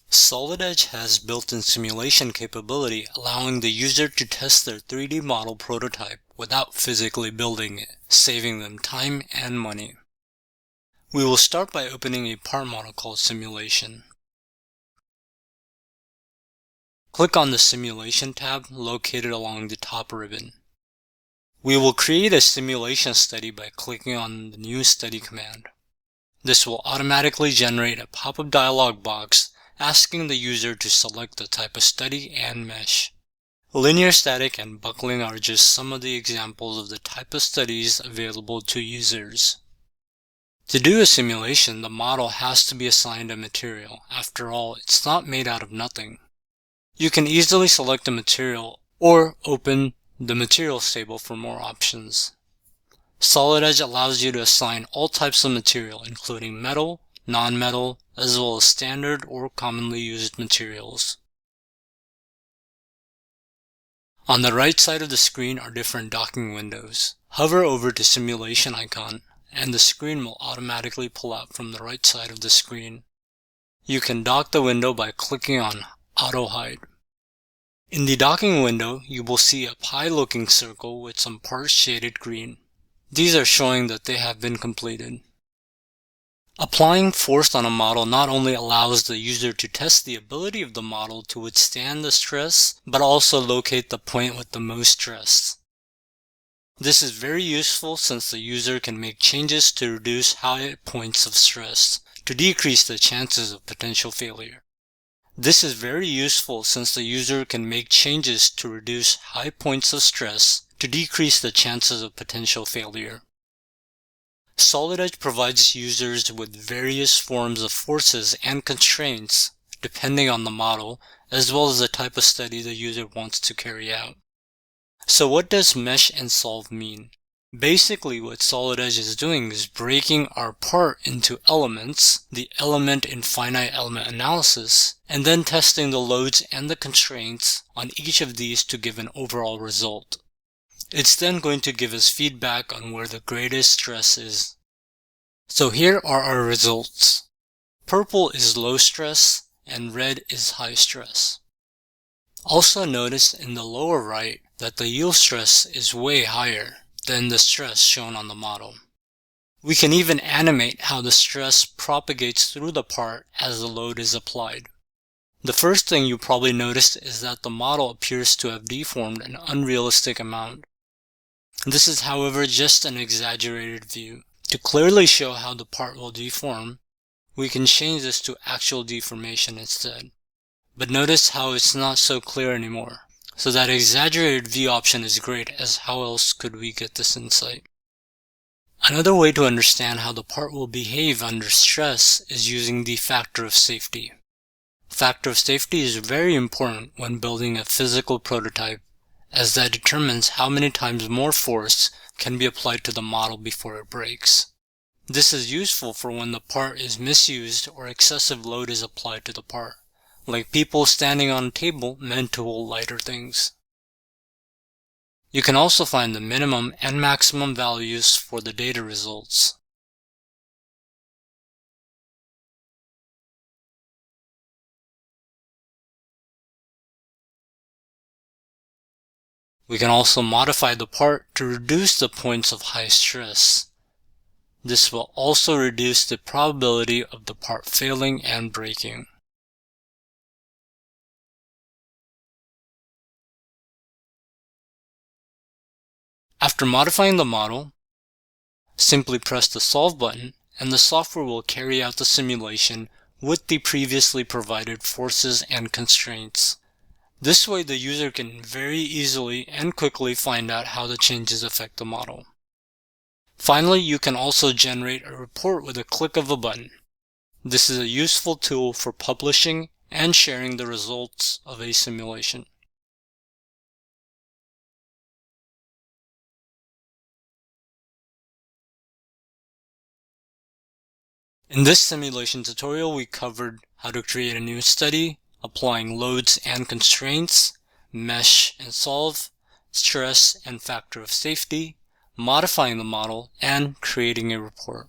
Solid Edge has built-in simulation capability, allowing the user to test their 3D model prototype without physically building it, saving them time and money. We will start by opening a part model called Simulation. Click on the Simulation tab located along the top ribbon. We will create a simulation study by clicking on the New Study command. This will automatically generate a pop-up dialog box asking the user to select the type of study and mesh. Linear static and buckling are just some of the examples of the type of studies available to users. To do a simulation, the model has to be assigned a material. After all, it's not made out of nothing. You can easily select a material or open the materials table for more options. Solid Edge allows you to assign all types of material, including metal, non-metal, as well as standard or commonly used materials. On the right side of the screen are different docking windows. Hover over the simulation icon, and the screen will automatically pull out from the right side of the screen. You can dock the window by clicking on Auto Hide. In the docking window, you will see a pie-looking circle with some parts shaded green. These are showing that they have been completed. Applying force on a model not only allows the user to test the ability of the model to withstand the stress, but also locate the point with the most stress. This is very useful since the user can make changes to reduce high points of stress to decrease the chances of potential failure. This is very useful since the user can make changes to reduce high points of stress to decrease the chances of potential failure. Solid Edge provides users with various forms of forces and constraints depending on the model, as well as the type of study the user wants to carry out. So what does mesh and solve mean? Basically, what Solid Edge is doing is breaking our part into elements, the element in finite element analysis, and then testing the loads and the constraints on each of these to give an overall result. It's then going to give us feedback on where the greatest stress is. So here are our results. Purple is low stress and red is high stress. Also notice in the lower right that the yield stress is way higher than the stress shown on the model. We can even animate how the stress propagates through the part as the load is applied. The first thing you probably noticed is that the model appears to have deformed an unrealistic amount. This is, however, just an exaggerated view. To clearly show how the part will deform, we can change this to actual deformation instead. But notice how it's not so clear anymore. So that exaggerated view option is great, as how else could we get this insight? Another way to understand how the part will behave under stress is using the factor of safety. Factor of safety is very important when building a physical prototype, as that determines how many times more force can be applied to the model before it breaks. This is useful for when the part is misused or excessive load is applied to the part, like people standing on a table meant to hold lighter things. You can also find the minimum and maximum values for the data results. We can also modify the part to reduce the points of high stress. This will also reduce the probability of the part failing and breaking. After modifying the model, simply press the Solve button and the software will carry out the simulation with the previously provided forces and constraints. This way the user can very easily and quickly find out how the changes affect the model. Finally, you can also generate a report with a click of a button. This is a useful tool for publishing and sharing the results of a simulation. In this simulation tutorial, we covered how to create a new study, applying loads and constraints, mesh and solve, stress and factor of safety, modifying the model, and creating a report.